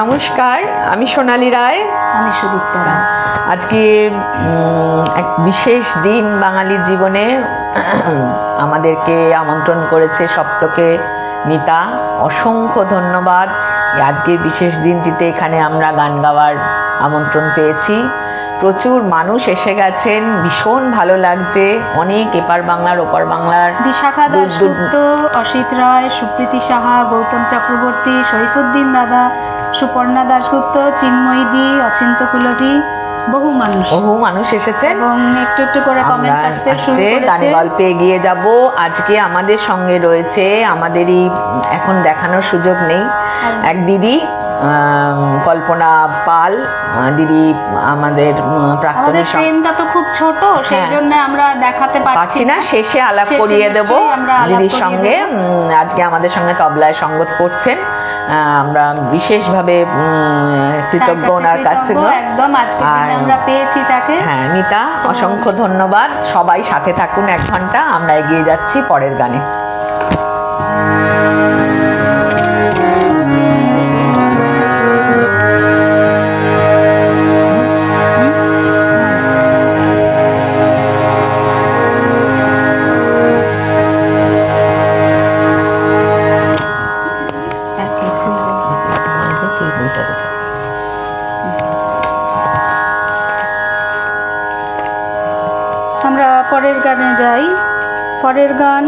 নমস্কার, আমি সোনালী রায়। আমি সুদীপ্তা রায়। আজকে এক বিশেষ দিন বাঙালির জীবনে। আমাদেরকে আমন্ত্রণ করেছে সপ্তকে মিতা, অসংখ্য ধন্যবাদ। আজকের বিশেষ দিনটিতে এখানে আমরা গান গাওয়ার আমন্ত্রণ পেয়েছি। প্রচুর মানুষ এসে গেছেন, ভীষণ ভালো লাগছে। অনেক এপার বাংলার ওপার বাংলার, বিশাখা দাশগুপ্ত, অসিত রায়, সুপ্রীতি সাহা, গৌতম চক্রবর্তী, শরীফুদ্দিন দাদা, সুপর্ণা দাশগুপ্ত, চিন্ময়ী দি, অচিন্ত কুলভি, বহু মানুষ এসেছে এবং একটু একটু করে কমেন্টস আসতে শুরু করেছে। গানে গল্পে এগিয়ে যাব। আজকে আমাদের সঙ্গে রয়েছে, আমাদেরই এখন দেখানোর সুযোগ নেই, এক দিদি কল্পনা পাল। দিদি আমাদের প্রাক্তনের ফ্রেমটা তো খুব ছোট, সেই জন্য আমরা দেখাতে পারছি না। শেষে আলাপ করিয়ে দেব দিদির সঙ্গে। আজকে আমাদের সঙ্গে তবলায় সঙ্গত করছেন। আমরা বিশেষভাবে কৃতজ্ঞ ওনার কাছে। একদম আজকে আমরা পেয়েছি তাকে। হ্যাঁ মিতা, অসংখ্য ধন্যবাদ। সবাই সাথে থাকুন 1 ঘন্টা। আমরা এগিয়ে যাচ্ছি পরের গানে। আমরা পরের গানে যাই। পরের গান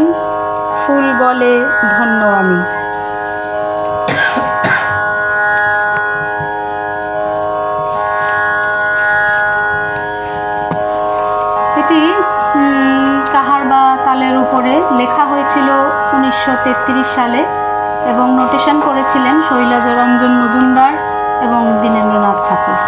ফুল বলে ধন্য আমি। এটি কাহার বা তালের উপরে লেখা হয়েছিল 1933 সালে এবং নোটেশন করেছিলেন শৈলজারঞ্জন মজুমদার এবং দীনেন্দ্রনাথ ঠাকুর।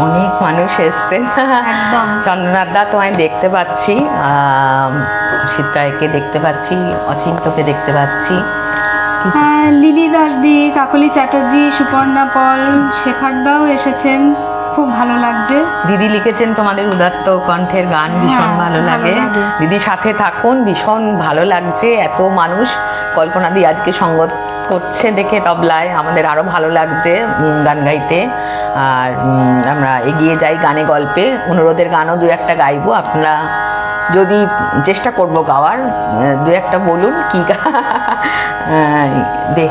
অনেক মানুষ এসছেন। একদম। চন্দ্রনাথদা তোমায় দেখতে পাচ্ছি, অসিত রায়কে দেখতে পাচ্ছি, অচিন্তকে দেখতে পাচ্ছি। হ্যাঁ, লিলি দাসদি, কাকলি চ্যাটার্জি, সুপর্ণা পল, শেখরদাও এসেছেন, খুব ভালো লাগছে। দিদি লিখেছেন তোমাদের উদাত্ত কণ্ঠের গান ভীষণ হ্যাঁ, ভালো ভালো লাগে। লাগে। দিদি সাথে থাকুন, ভীষণ ভালো লাগছে। এত মানুষ, কল্পনা দি আজকে সঙ্গত করছে দেখে তবলায়, আমাদের আরো ভালো লাগছে গান গাইতে। আর আমরা এগিয়ে যাই গানে গল্পে, অনুরোধের গানও দু একটা গাইবো। আপনারা যদি চেষ্টা করব গাওয়ার, দু একটা বলুন কি দে।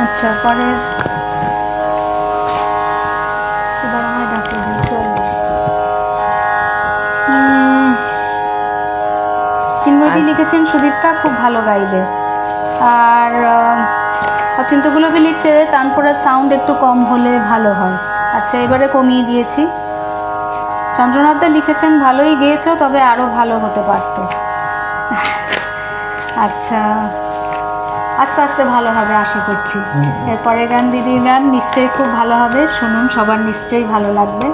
আচ্ছা, পরের এবার আমায় ডাকে দিন, 44। চিন্ময়দি লিখেছেন সুদীপ্তা খুব ভালো গাইবে। আর অচিন্তগুলোবি লিখছে তানপুরার সাউন্ড একটু কম হলে ভালো হয়। আচ্ছা, এবারে কমিয়ে দিয়েছি। চন্দ্রনাথদা লিখেছেন ভালোই গেয়েছো, তবে আরো ভালো হতে পারত। আচ্ছা, আস্তে আস্তে ভালো হবে আশা করছি। এরপরে গান দিদির গান নিশ্চয়ই খুব ভালো হবে, শুনুন, সবার নিশ্চয়ই ভালো লাগবে।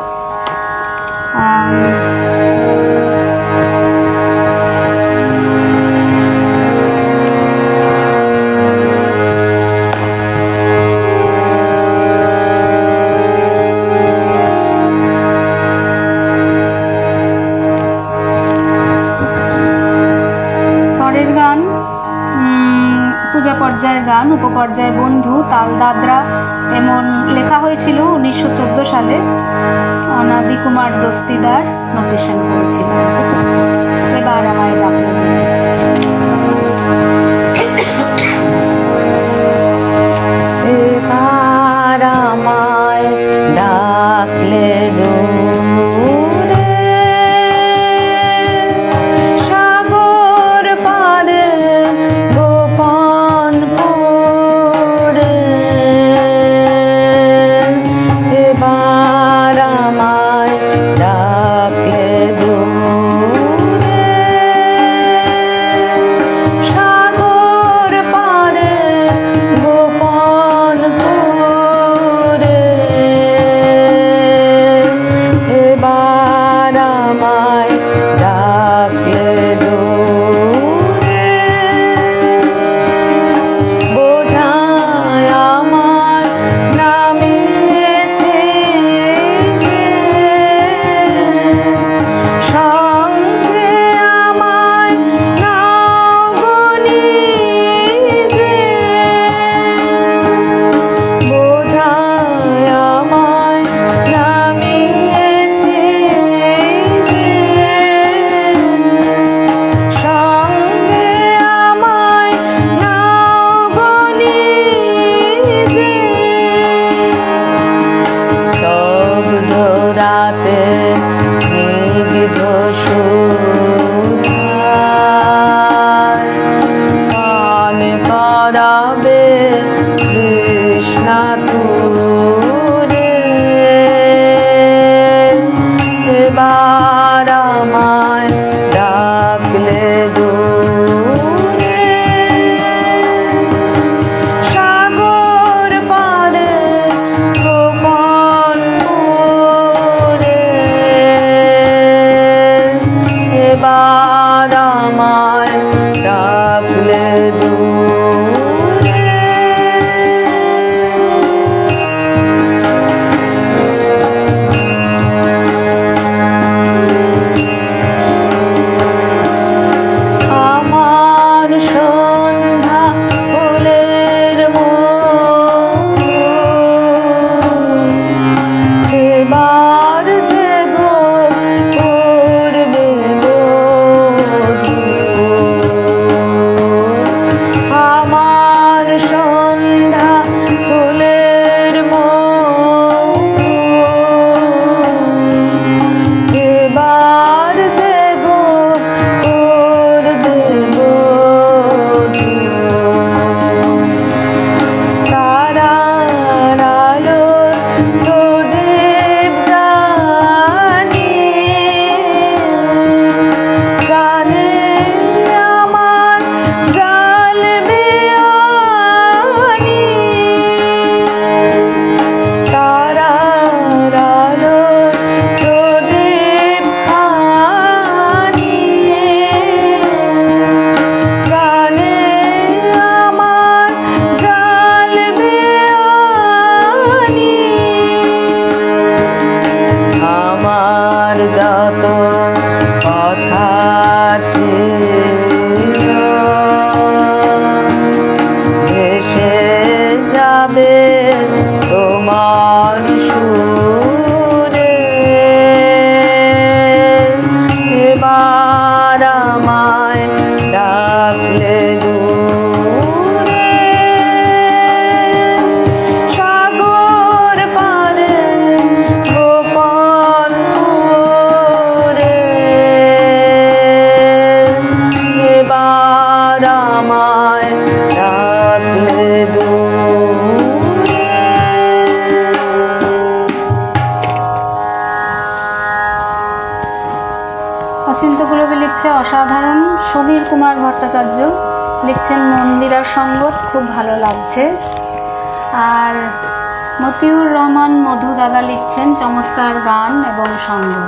পরের গান পূজা পর্যায়ের গান, উপপর্যায় বন্ধু, তাল দাদরা, এমন লেখা হয়েছিল 1914 সালে। অনাদি কুমার দস্তিদার নোটেশন করেছিলেন। এবার আমায় ডাকলেন। এবার আমায় ডাকলে দূরে, সাগর পারে গোপনপুরে। এবার আমায় ডাকলে দূরে, সাগর পারে গোপনপুরে। এবার আমায় ডাকলে দূরে, বোঝায় আমার নামিয়েছে যে, সঙ্গে আমায় নাও গনিয়ে। বোঝায় আমায় নামিয়েছে যে, সঙ্গে আমায় নাও গনিয়ে। স্তব্ধ রাতে স্নিগ্ধ সুধায় পান করাবে কৃষ্ণা তুরে। এবার আমায় ডাকলে দূরে, সাগর পারে গোপনপুরে। এবার আমায় ডাকলে দূরে। অচিন্তকুলবী লিখছে অসাধারণ। সমীর কুমার ভট্টাচার্য লিখছেন মন্দিরার সঙ্গত খুব ভালো লাগছে। আর মতিউর রহমান মধু দাদা লিখছেন চমৎকার গান এবং সঙ্গত।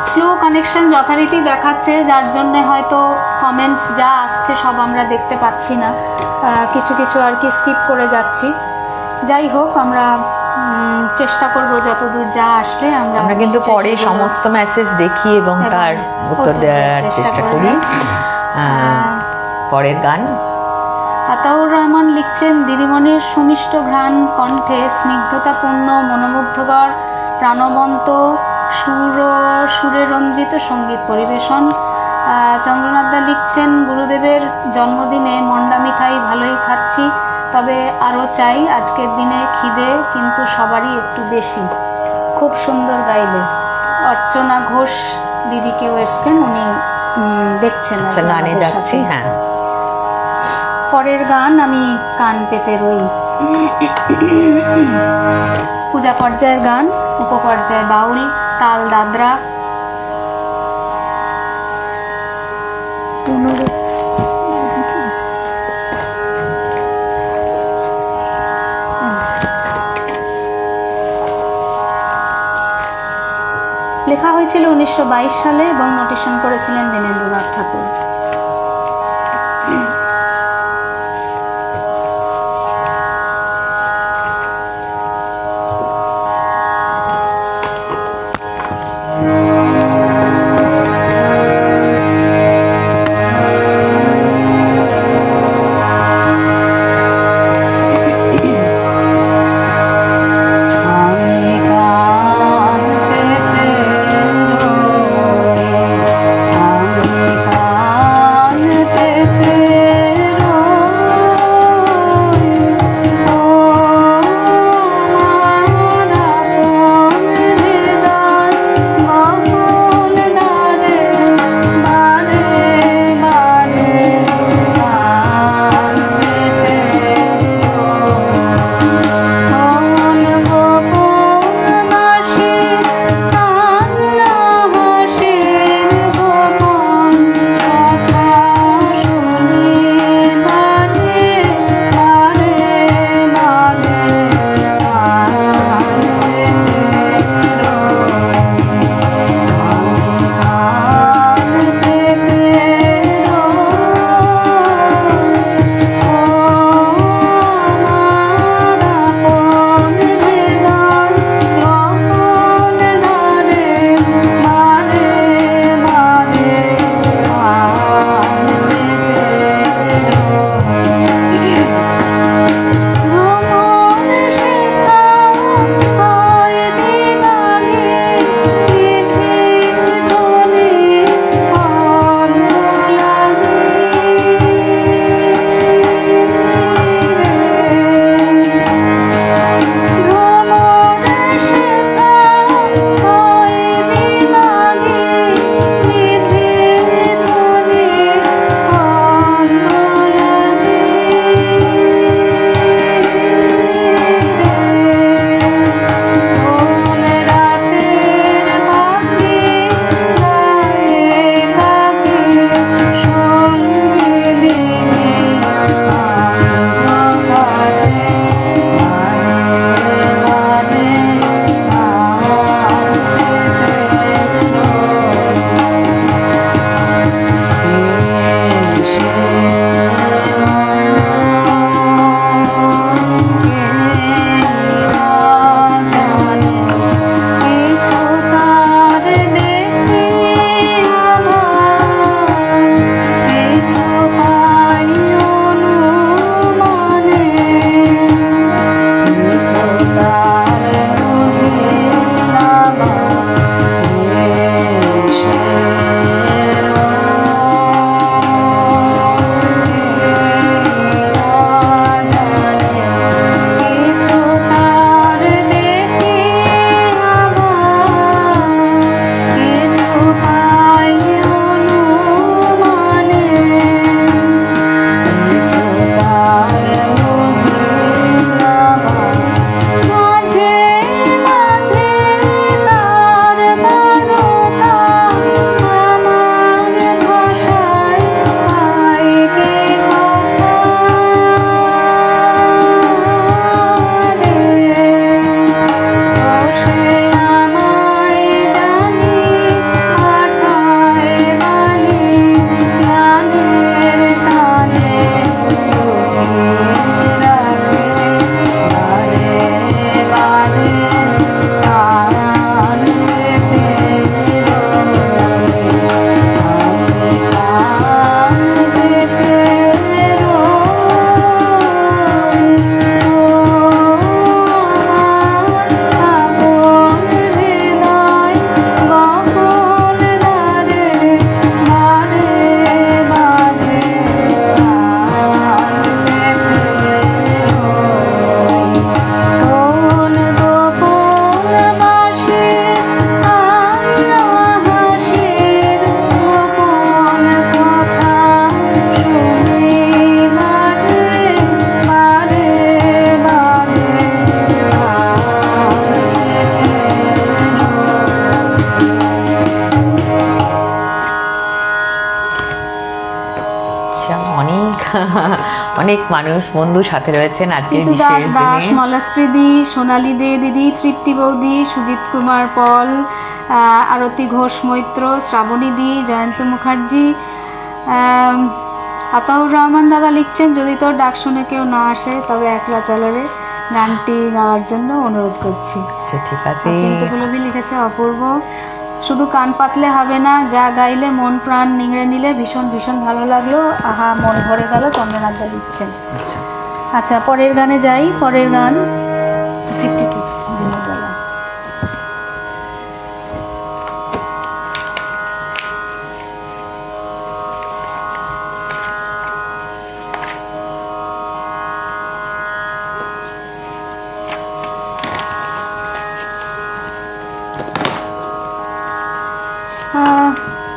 স্লো কানেকশন যথারীতি দেখাচ্ছে, যার জন্য হয়তো কমেন্টস যা আসছে সব আমরা দেখতে পাচ্ছি না, কিছু কিছু আর কি স্কিপ করে যাচ্ছি। যাই হোক, আমরা চেষ্টা করব যতদূর যা আসবে আমরা কিন্তু পরে সমস্ত মেসেজ দেখি এবং তার উত্তর দেওয়ার চেষ্টা করি। পরের গান আতাউর রহমান লিখছেন দিদিমণির সুমিষ্ট ঘ্রাণ কণ্ঠে স্নিগ্ধতাপূর্ণ মনোমুগ্ধকর প্রাণবন্ত সুরে রঞ্জিত সঙ্গীত পরিবেশন। চন্দ্রনাথ দা লিখছেন গুরুদেবের জন্মদিনে মন্ডা মিঠাই ভালোই খাচ্ছি, তবে আরও চাই, আজকের দিনে খিদে কিন্তু সবারই একটু বেশি। খুব সুন্দর গাইলে। অর্চনা ঘোষ দিদি কেউ এসছেন, উনি দেখছেন গানে যাচ্ছি। হ্যাঁ, পরের গান আমি কান পেতে রই। পূজা পর্যায়ের গান, উপপর্যায় বাউল, তাল দাদরা। লেখা হয়েছিল 1922 সালে এবং নোটেশন করেছিলেন দীনেন্দ্রনাথ ঠাকুর। অনেক মানুষ বন্ধু সাথে রয়েছেন আজকের ঋতু বিশেষ দাস দাস, দিনে। মলাশ্রী দি, সোনালী দে দিদি, তৃপ্তি বৌদি, সুজিত কুমার পল, আরতি ঘোষ মৈত্র, শ্রাবণী দি, জয়ন্ত মুখার্জি, আতাউর রহমান দাদা লিখছেন, যদি তোর ডাক শুনে কেউ না আসে তবে একলা চলো রে গানটি গাওয়ার জন্য অনুরোধ করছি। আচ্ছা ঠিক আছে। চিন্তকুলবি লিখেছে অপূর্ব, শুধু কান পাতলে হবে না, যা গাইলে মন প্রাণ নিংড়ে নিলে ভীষণ ভীষণ ভালো লাগলো, আহা মন ভরে গেল, চন্দ্রনাথ দা লিখছেন। আচ্ছা আচ্ছা পরের গানে যাই। পরের গান 56 দিনের বেলা।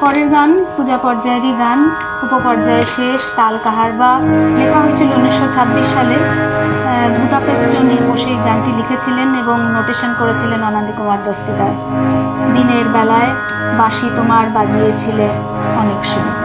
পরের গান পূজা পর্যায়েরই গান, উপপর্যায়ে শেষ, তাল কাহারবা। লেখা হয়েছিল 1926 সালে। বুদাপেস্টে উনি বসে এই গানটি লিখেছিলেন এবং নোটেশন করেছিলেন অনাদি কুমার দস্তিদার। দিনের বেলায় বাঁশি তোমার বাজিয়েছিলে অনেক সময়।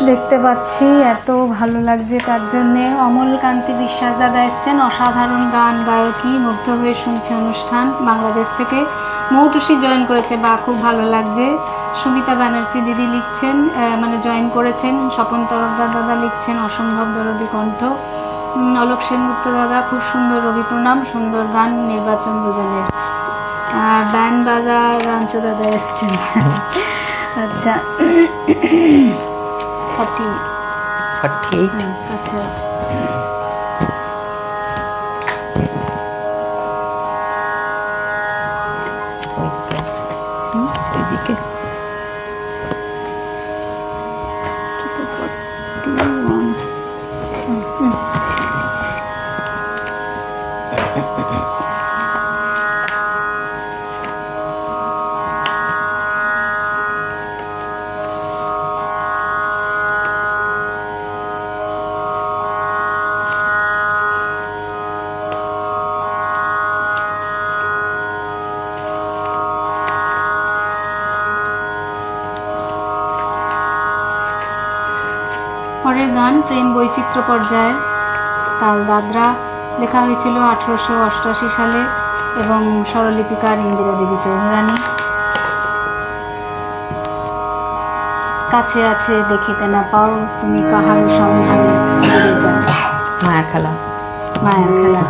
দেখতে পাচ্ছি, এত ভালো লাগছে তার জন্যে। অমল কান্তি বিশ্বাস দাদা এসছেন, অসাধারণ গান গায়কী, মুগ্ধ হয়ে শুনছে অনুষ্ঠান। বাংলাদেশ থেকে মৌটুসি জয়েন করেছে, বা খুব ভালো লাগছে। সুমিতা ব্যানার্জি দিদি লিখছেন, মানে জয়েন করেছেন। স্বপন তরফদার দাদা লিখছেন, অসম্ভব দরদি কণ্ঠ। অলোক সেনগুপ্ত দাদা, খুব সুন্দর, রবি প্রণাম, সুন্দর গান, নির্বাচন দুজনের। ব্যান্ড বাজার রাঞ্চু দাদা এসছেন। আচ্ছা, 48 আচ্ছা আচ্ছা। এদিকে পরের গান প্রেম বৈচিত্র্য পর্যায়ের, তাল দাদরা, লেখা হয়েছিল 1888 সালে এবং স্বরলিপিকার ইন্দিরা দেবী চৌধুরানী। কাছে আছে দেখিতে না পাও, তুমি কাহার সন্ধানে ঘুরে যাও। মায়া খেলা। মায়া খেলা।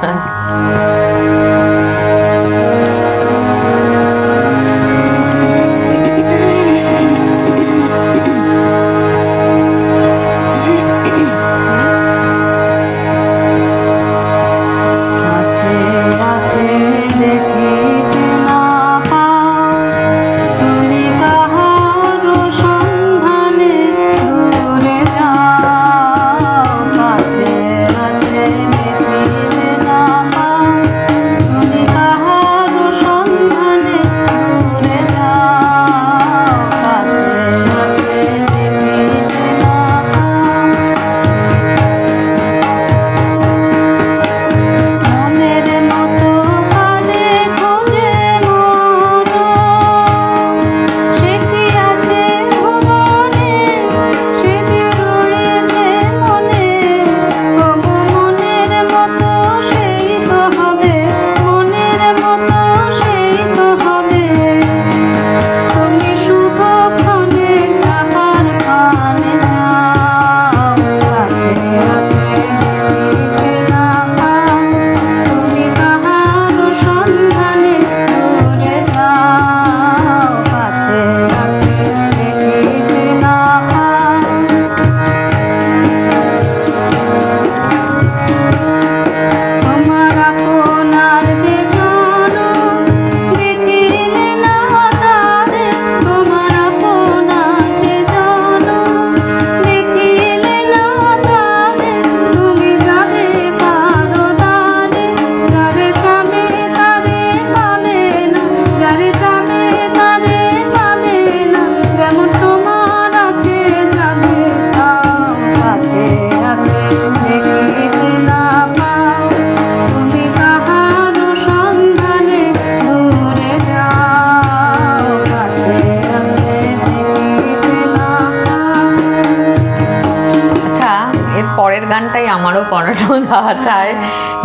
পরের গানটাই আমারও পড়ানো যাওয়া চায়,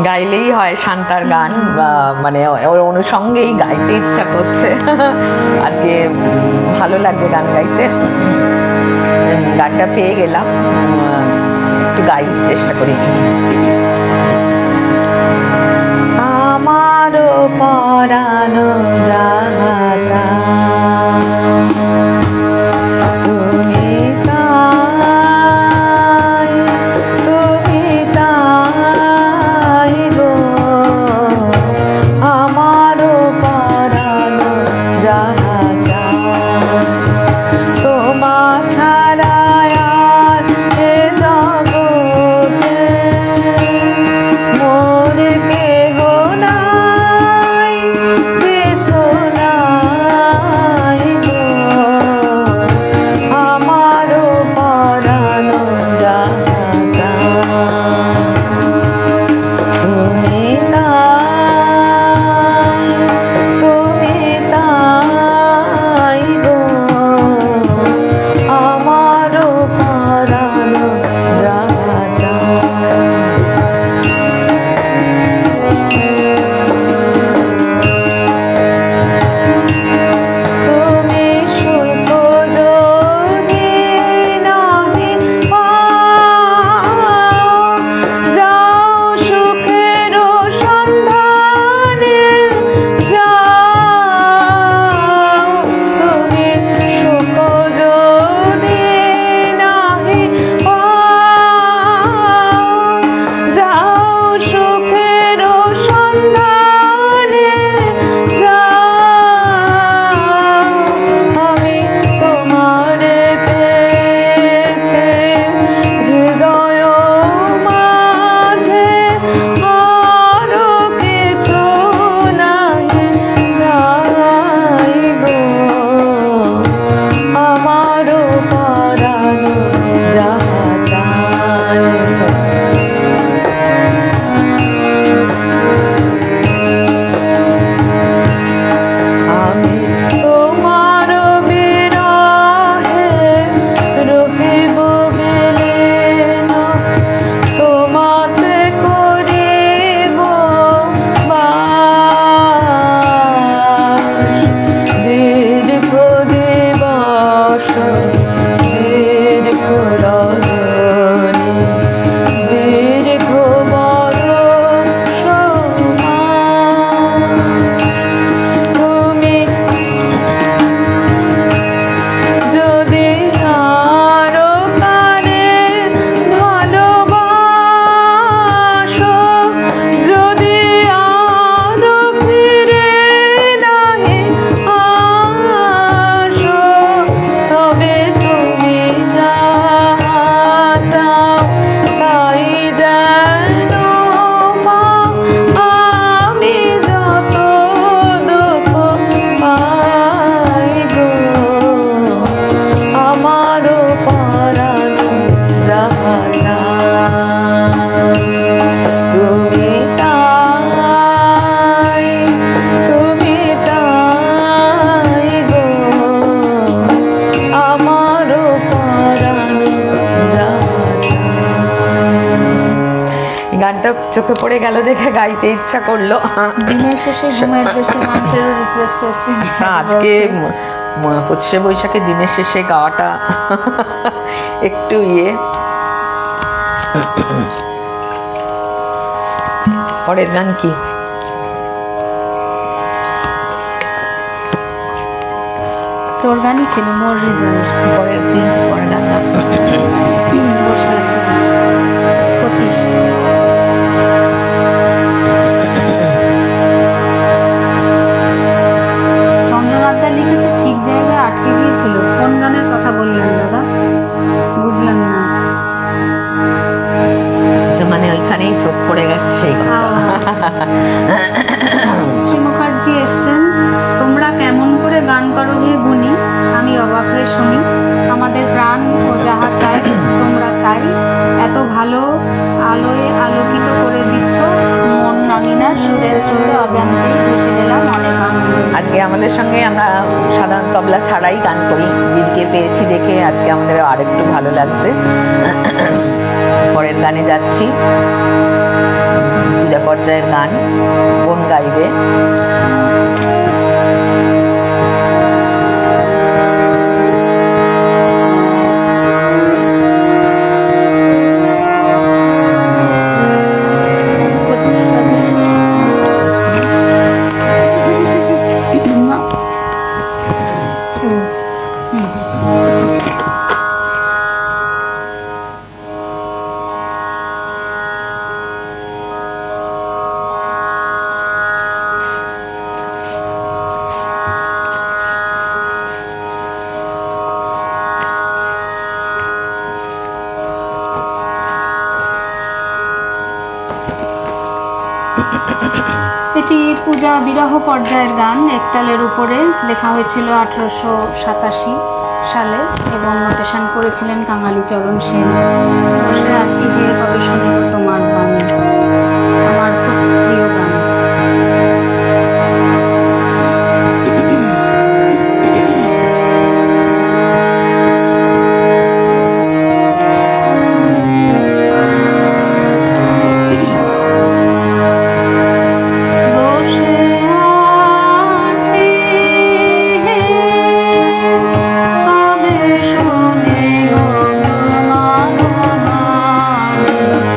গাইলেই হয় শান্তার গান, মানে ওর অনুষঙ্গেই গাইতে ইচ্ছা করছে। আজকে ভালো লাগবে গান গাইতে, গানটা পেয়ে গেলাম, একটু গাই, চেষ্টা করি। আমারও পরানো যাওয়া চায়, মোর কেহ নাই গানটা চোখে পড়ে গেল দেখে গাইতে ইচ্ছা করলো। দিনের শেষে ঘুমের দেশে মানুষেরও রিকোয়েস্ট এসেছে। আজকে 25শে বৈশাখে দিনের শেষে গাওয়াটা একটু পরের গান কি? তোর গানই ছিল মোর হৃদয়ের। পরের গানটা বসে আছে 25। চন্দ্রনাথদা লিখেছে ঠিক জায়গায় আটকে গিয়েছিল। কোন গানের কথা বললেন দাদা? বুঝলাম না। মানে ওইখানেই চোখ পড়ে গেছে সেই কথা। শ্রী মুখার্জি এসছেন। তোমরা কেমন করে গান করো হে গুণী, আমি অবাক হয়ে শুনি। আমাদের প্রাণ ও যাহা চাই তোমরা তাই, এত ভালো আলোয় আলোকিত করে দিচ্ছ মন নাগিনা সুরে স্রোতে অজান্তে ভেসে গেলাম অনেক আনন্দ। আজকে আমাদের সঙ্গে আমরা সাধারণ তবলা ছাড়াই গান করি, দিদিকে পেয়েছি দেখে আজকে আমাদের আরেকটু ভালো লাগছে। পরের গানে যাচ্ছি, পূজা পর্যায়ের গান। কোন গাইবে? এটি পূজা বিরহ পর্যায়ের গান। একতালের উপরে লেখা হয়েছিল 1887 সালে এবং নোটেশন করেছিলেন কাঙালিচরণ সেন। বসে আছি হে কবে শুনিব তোমার বাণী, আমার খুব প্রিয় গান। কবে শুনিব তোমার বাণী,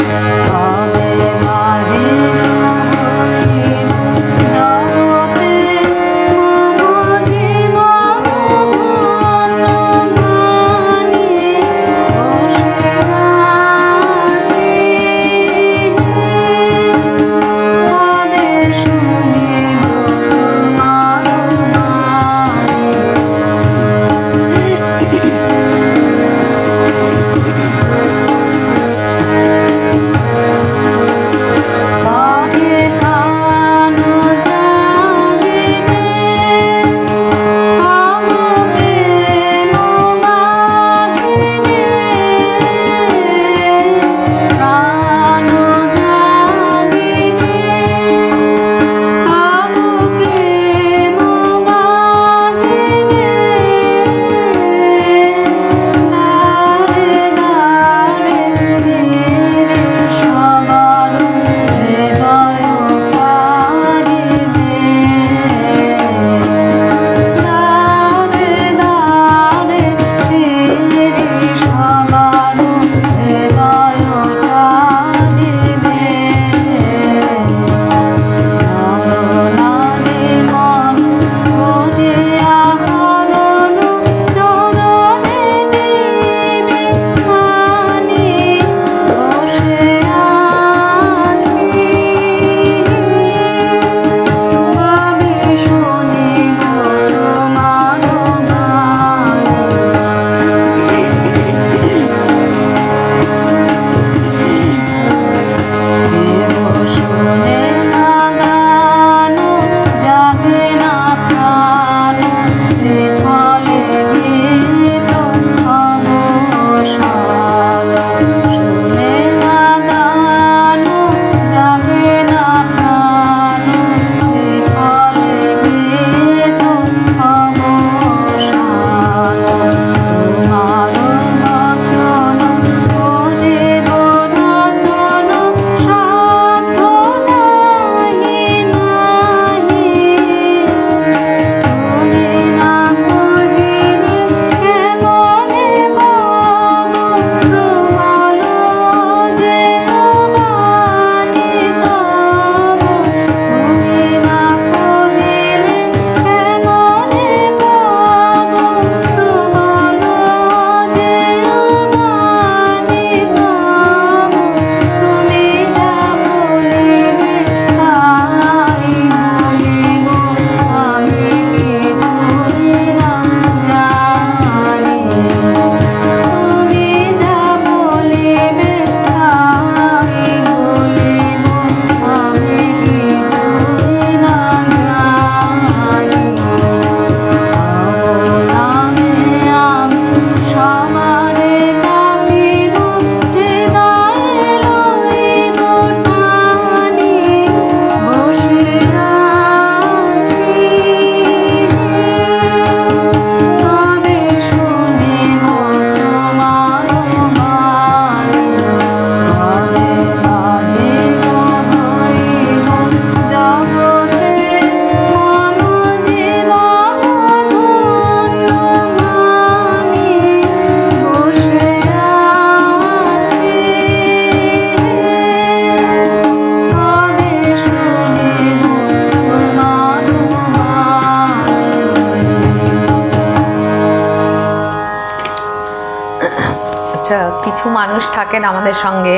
কিছু মানুষ থাকেন আমাদের সঙ্গে,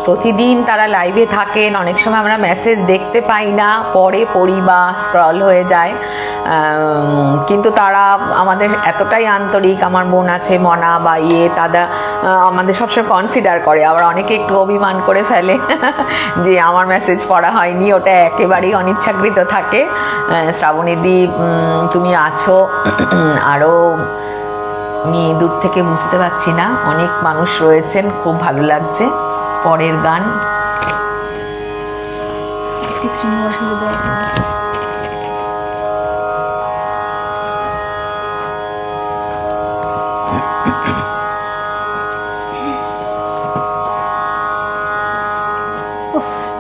প্রতিদিন তারা লাইভে থাকেন। অনেক সময় আমরা মেসেজ দেখতে পাই না, পরে পড়ি বা স্ক্রল হয়ে যায়, কিন্তু তারা আমাদের এতটাই আন্তরিক। আমার বোন আছে মনা বা তারা আমাদের সবসময় কনসিডার করে। আবার অনেকে একটু অভিমান করে ফেলে যে আমার মেসেজ পড়া হয়নি, ওটা একেবারেই অনিচ্ছাকৃত থাকে। শ্রাবণীদি তুমি আছো, আরও আমি দূর থেকে বুঝতে পারছি না, অনেক মানুষ রয়েছেন, খুব ভালো লাগছে। পরের গান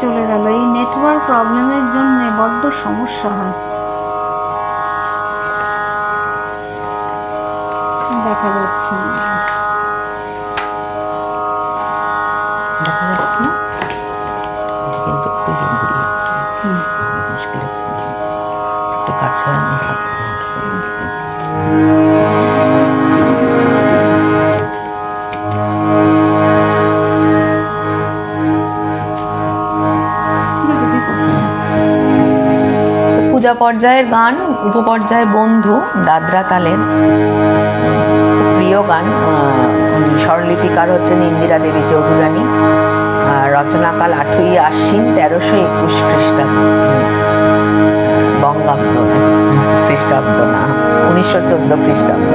চলে গেল। এই নেটওয়ার্ক প্রবলেমের জন্য বড্ড সমস্যা হয়, দেখা যাচ্ছে না। দেখা যাচ্ছে না কিন্তু একটু কাছে পূজা পর্যায়ের গান, উপপর্যায়ে বন্ধু দাদরা তালের প্রিয় গান। স্বরলিপিকার হচ্ছেন ইন্দিরা দেবী চৌধুরানী, রচনাকাল 8ই আশ্বিন 1321 খ্রিস্টাব্দ, বঙ্গাব্দ খ্রিস্টাব্দ না, 1914 খ্রিস্টাব্দ।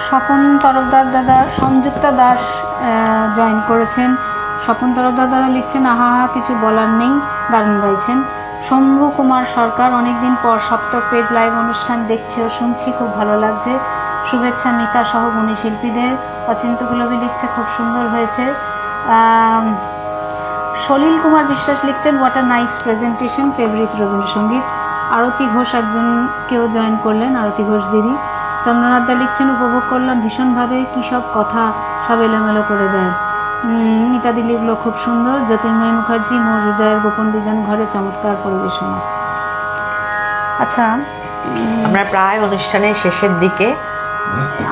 স্বপন তরফদার দাদা, সংযুক্তা দাস জয়েন করেছেন। স্বপন তরফদার দাদা লিখছেন, আহা হা কিছু বলার নেই, দারুণ গাইছেন। শম্ভু কুমার সরকার, অনেকদিন পর সপ্তক পেজ লাইভ অনুষ্ঠান দেখছি ও শুনছি, খুব ভালো লাগছে, শুভেচ্ছা মিতা সহ গুণী শিল্পীদের। অচিন্ত কুলবী লিখছে, খুব সুন্দর হয়েছে। সলিল কুমার বিশ্বাস লিখছেন, what a nice presentation, favourite Rabindrasangeet. Arati Ghosh একজন কেউ জয়েন করলেন, আরতি ঘোষ দিদি। চন্দ্রনাথ দা লিখছেন, উপভোগ করলাম ভীষণভাবে, কী সব কথা সব এলোমেলো করে দেয়। মিতাদি লিখলো, খুব সুন্দর। জ্যোতির্ময় মুখার্জি, মোর হৃদয়ের গোপন বিজন ঘরে চমৎকার পরিবেশনা। আচ্ছা, আমরা প্রায় অনুষ্ঠানের শেষের দিকে।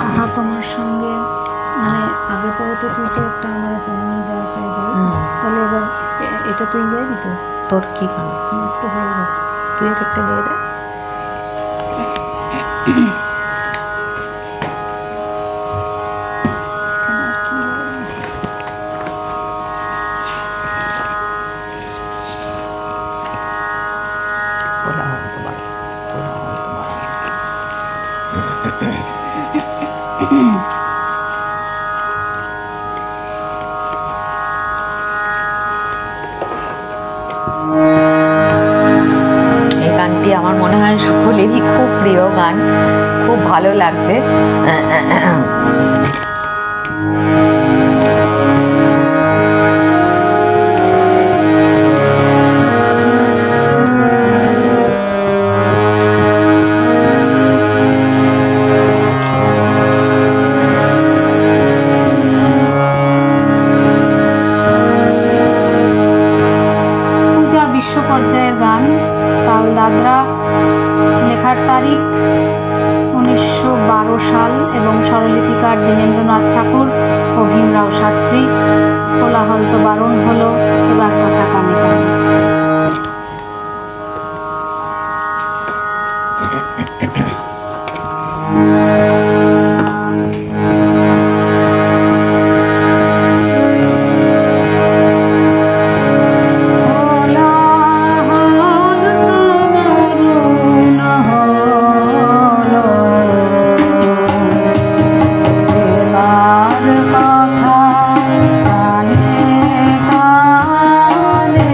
আহা তোমার সঙ্গে মানে আগে পরে তো তুই তো একটা আমার ফোন নিয়ে যাওয়া চাই, তাহলে এবার এটা তুই গিয়ে দিত, তোর কি গান? তোমার তো হয়ে গেছে, তুই একটা গিয়ে দে। এই গানটি আমার মনে হয় সকলেরই খুব প্রিয় গান, খুব ভালো লাগবে। পূজা বিশ্ব পর্যায়ের গান, তাল দাদরা, লেখার তারিখ 1912 সাল এবং স্বরলিপিকার দীনেন্দ্রনাথ ঠাকুর ও ভীমরাও শাস্ত্রী। কোলাহল তো বারণ হলো, এবার কথা কানে কানে। কথা কানে কানে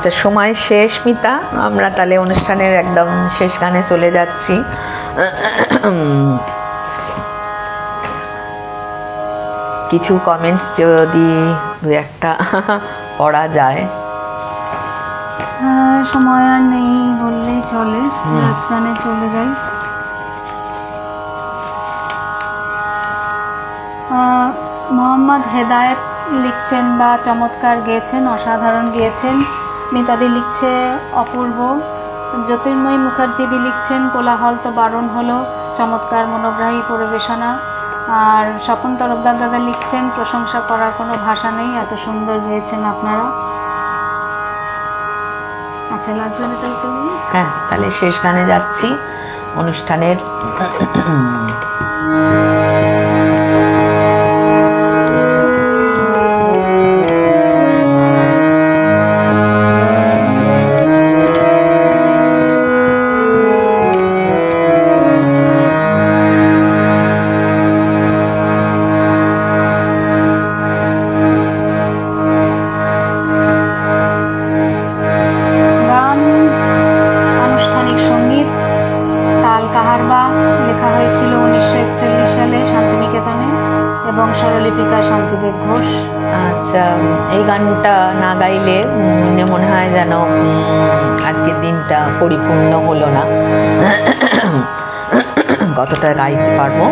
আচ্ছা, সময় শেষ মিতা, আমরা তাহলে অনুষ্ঠানের একদম শেষ গানে চলে যাচ্ছি। কিছু কমেন্টস যদি দু একটা পড়া যায়। সময় আর নেই বললেই চলে, লাস্ট গানে চলে যাই। মোহাম্মদ হেদায়েত লিখছেন বা চমৎকার গেয়েছেন, অসাধারণ গেয়েছেন। মিতাদি লিখছে অপূর্ব। জ্যোতির্ময়ী মুখার্জিদি লিখছেন কোলাহল তো বারণ হলো, চমৎকার মনোগ্রাহী পরিবেশনা। আর স্বপন তরফদার দাদা লিখছেন প্রশংসা করার কোনো ভাষা নেই, এত সুন্দর গেয়েছেন আপনারা। আচ্ছা, লাস্ট গানে তাই চলুন। হ্যাঁ, তাহলে শেষ গানে যাচ্ছি অনুষ্ঠানের। আচ্ছা, এই গানটা না গাইলে মনে হয় যেন আজকের দিনটা পরিপূর্ণ হলো না। কতটা গাইতে পারবো।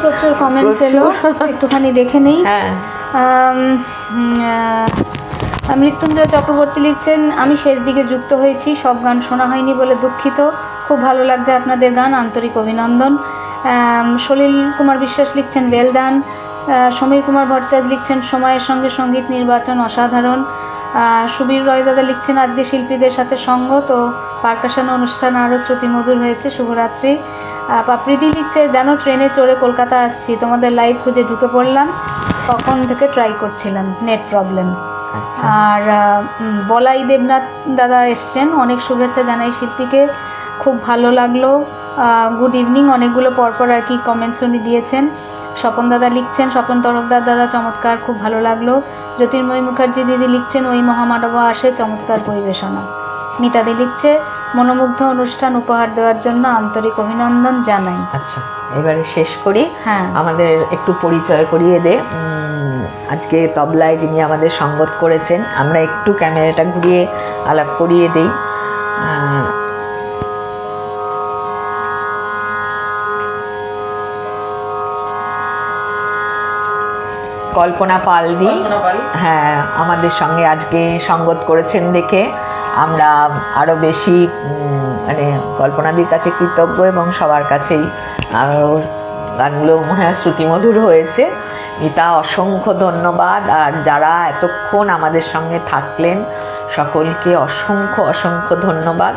প্রচুর কমেন্টস এলো, একটুখানি দেখে নেই। মৃত্যুঞ্জয় চক্রবর্তী লিখছেন আমি শেষ দিকে যুক্ত হয়েছি, সব গান শোনা হয়নি বলে দুঃখিত। খুব ভালো লাগছে আপনাদের গান, আন্তরিক অভিনন্দন। সলিল কুমার বিশ্বাস লিখছেন ওয়েল ডান। সমীর কুমার ভট্টাচার্য লিখছেন সময়ের সঙ্গে সঙ্গীত নির্বাচন অসাধারণ। সুবীর রয় দাদা লিখছেন আজকে শিল্পীদের সাথে সঙ্গত ও পারকাশন অনুষ্ঠান আরও শ্রুতিমধুর হয়েছে, শুভরাত্রি। প্রীতি লিখছে যেন ট্রেনে চড়ে কলকাতা আসছি, তোমাদের লাইভ খুঁজে ঢুকে পড়লাম, কখন থেকে ট্রাই করছিলাম, নেট প্রবলেম। আর বলাই দেবনাথ দাদা এসছেন, অনেক শুভেচ্ছা জানাই শিল্পীকে, খুব ভালো লাগলো, গুড ইভিনিং, অনেকগুলো পরপর আর কি কমেন্টস উনি দিয়েছেন। স্বপন দাদা লিখছেন স্বপন তরফদার দাদা চমৎকার, খুব ভালো লাগলো। জ্যোতির্ময়ী মুখার্জি দিদি লিখছেন ওই মহামানব আসে, চমৎকার পরিবেশনা। মিতাদি লিখছে মনোমুগ্ধ অনুষ্ঠান উপহার দেওয়ার জন্য আন্তরিক অভিনন্দন জানাই। আচ্ছা, এবারে শেষ করি। হ্যাঁ, আমাদের একটু পরিচয় করিয়ে দে। আজকে তবলায় যিনি আমাদের সঙ্গত করেছেন, আমরা একটু ক্যামেরাটা ঘুরিয়ে আলাপ করিয়ে দেই। কল্পনা পালদি, হ্যাঁ, আমাদের সঙ্গে আজকে সঙ্গত করেছেন দেখে আমরা আরো বেশি মানে কল্পনাদির কাছে কৃতজ্ঞ, এবং সবার কাছেই আরো গানগুলো মনে হয় শ্রুতিমধুর হয়েছে। মিতা, অসংখ্য ধন্যবাদ। আর যারা এতক্ষণ আমাদের সঙ্গে থাকলেন সকলকে অসংখ্য অসংখ্য ধন্যবাদ।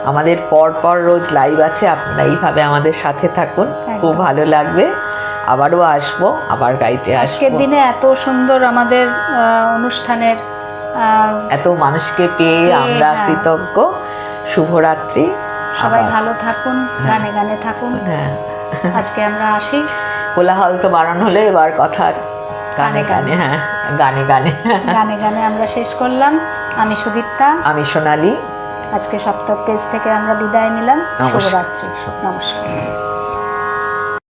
আমাদের পর রোজ লাইভ আছে, আপনারা এইভাবে আমাদের সাথে থাকুন, খুব ভালো লাগবে। আবারও আসবো, আবার গাইতে আসবো। আজকের দিনে এত সুন্দর আমাদের অনুষ্ঠানের এত মানুষকে পেয়ে আমরা কৃতজ্ঞ। শুভরাত্রি, সবাই ভালো থাকুন, গানে গানে থাকুন। হ্যাঁ, আজকে আমরা আসি। কোলাহল তো বারণ হলে এবার কথা গানে গানে। হ্যাঁ, গানে গানে গানে গানে আমরা শেষ করলাম। আমি সুদীপ্তা, আমি সোনালী। আজকে সপ্তক পেজ থেকে আমরা বিদায় নিলাম। নমস্কার। শুভরাত্রি, নমস্কার।